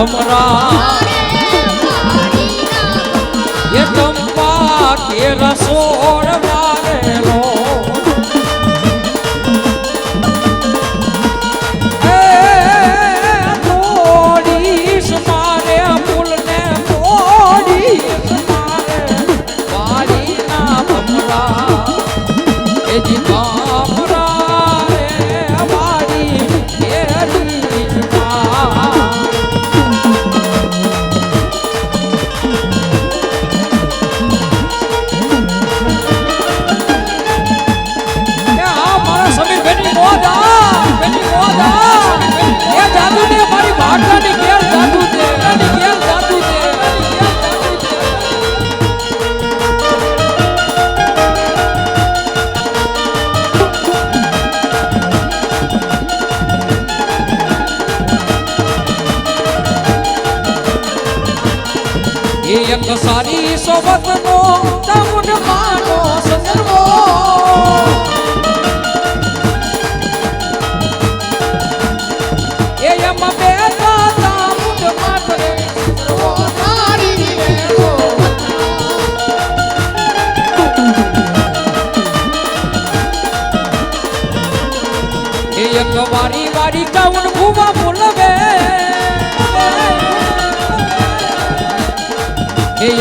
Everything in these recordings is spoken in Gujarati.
ભમરા એ ચંપા કે રસોડ વાળેલો તોડીશ મારે ફૂલને તોડીશ મારે વાડીના ભમરા એ જીતા રે વાડી એક સારી સોબતનો તમુન માનો સંદર્ભો એ એમ બેઠા તમુન માત્ર સારી રેલો એ એક વારી વારી કાઉન ભૂવા બોલવે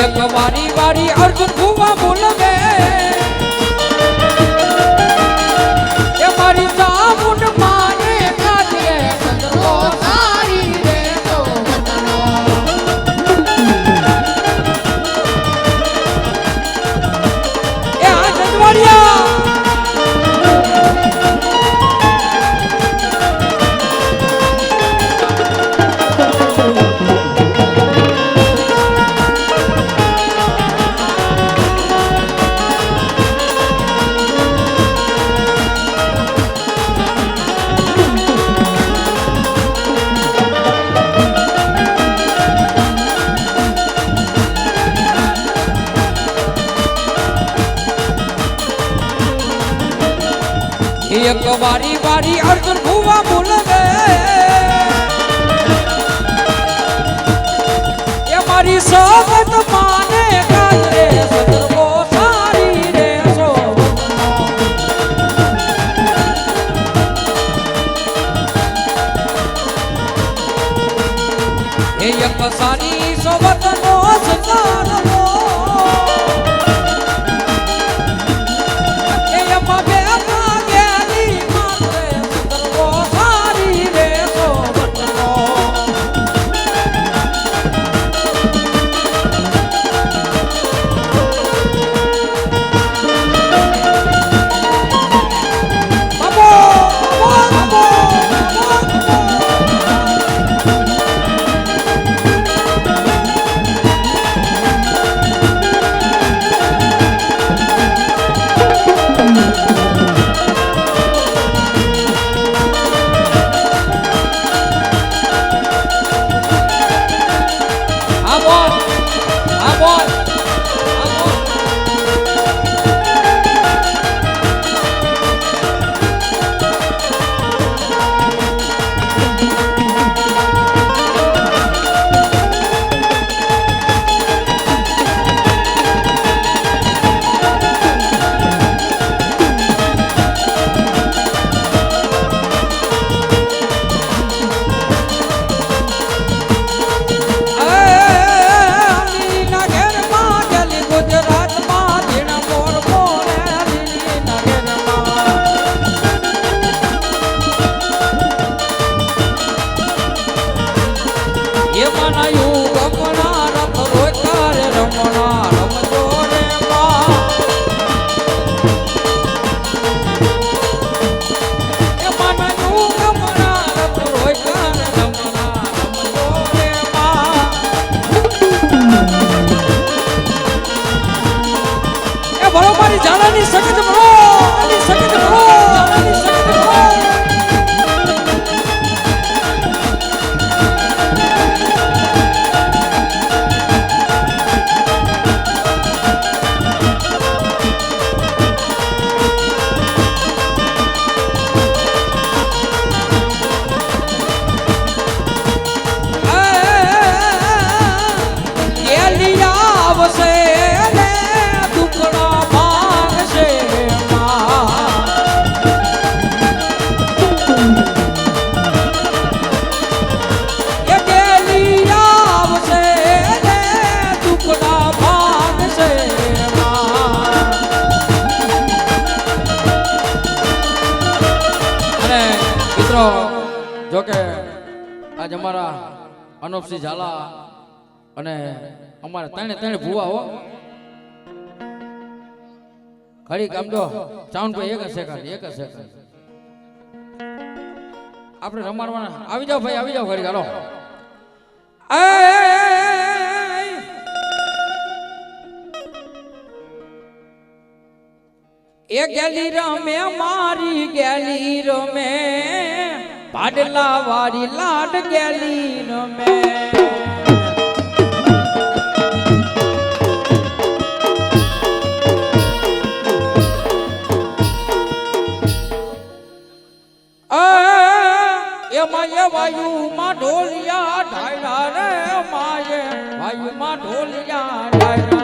એક વારી વારી અર્જુન ભૂવા બોલવે એ મારી સામુન માને કાજે સંદર્ભો સારી રે તો એ આ જજવાડિયા એક વારી વારી અર્જુન ભૂવા બોલવે એ મારી સોબત માને કાજરે સંદર્ભો સારી રે એ એક સારી સોબત નો સંદર્ભો જાનાની સખત બળો આની સખત બળો જાનાની સખત બળો મિત્રો જોકે આજ અમારા અનુપસિંહ ઝાલા અને અમારા ત્રણે ભૂવા હો ખરી કામ જો સાઉન્ડ ભાઈ એક જ સેકન્ડ આપણે રમાડવાના આવી જાઓ ભાઈ આવી જાઓ ખરી હાલો એ ગેલી રમે મારી ગેલી રમે પાડલા વાળી લાડ ગેલી રમે વાયુમાં ઢોલિયા ઢાળા રે માયે વાયુમાં ઢોલિયા ઢાળા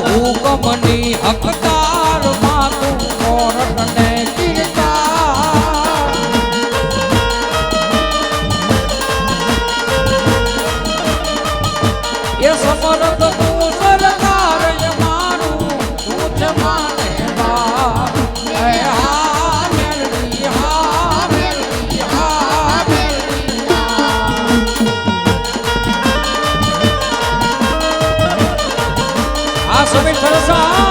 હુકમની હકદાર માતું મોરટ ને કીર્તાર એ સમરથ તું સરકાર મારું તું જ માને બા હા મેલડી સમીર ફરસા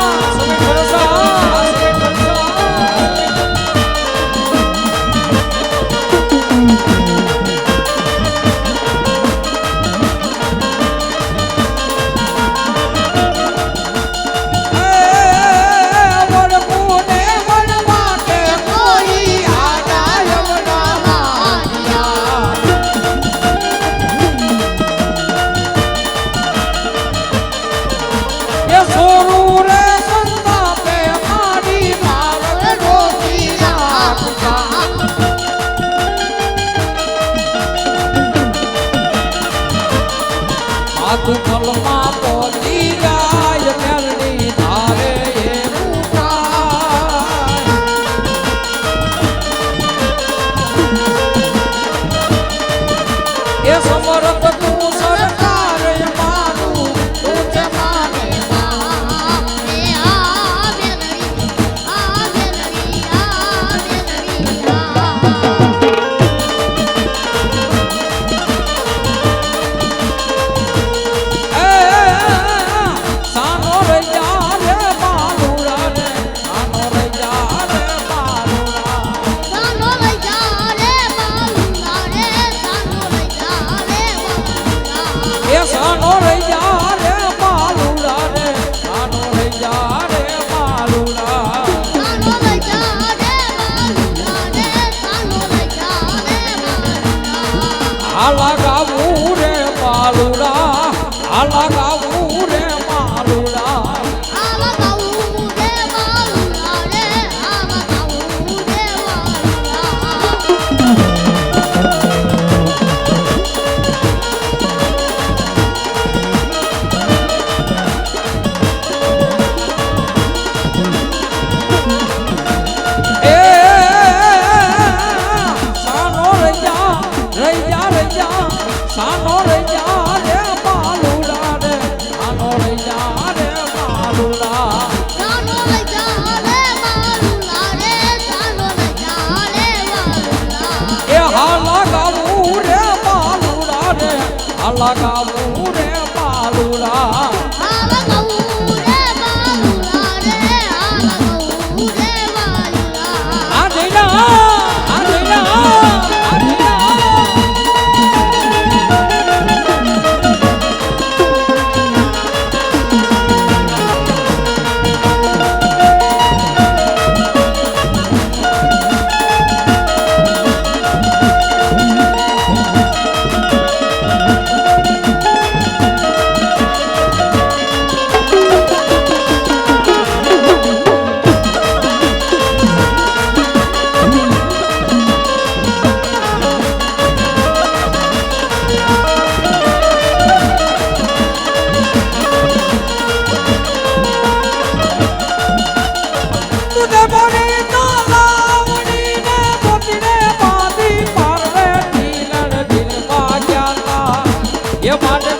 તું ફલમાં પોતી જાય મેલડી ધારે એવું થાય એ સમરથ તું સરકાર મારું તું જ માને ગાવું રે માલુડા હાલા ગાવું રે માલુડા આવા ગાવું રે માલુડા રે આવા ગાવું રે સાનો રજા રે માલુડા રે સાનો રજા રે માલુડા સાનો રજા રે માલુડા રે સાનો રજા રે માલુડા એ હાલા ગાવું રે માલુડા રે હાલા ગાવું રે માલુડા આવા ગાવું રે માલુડા રે આવા ગાવું રે માલુડા આ જઈના આ જઈના આ જઈના ये माटे